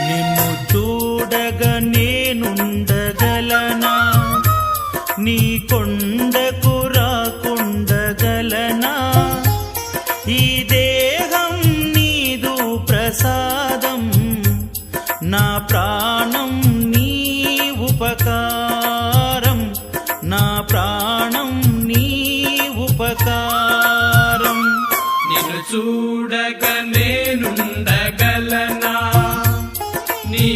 నిన్ను చూడగా నేనుండగలనా, నీ కొండకు రాకుండగలనా? ఈ దేహం నీదు ప్రసాదం, నా ప్రాణం నీ ఉపకారం, నా ప్రాణం నీ ఉపకారం. నిన్ను చూడగా నేనుండగలనా, నీ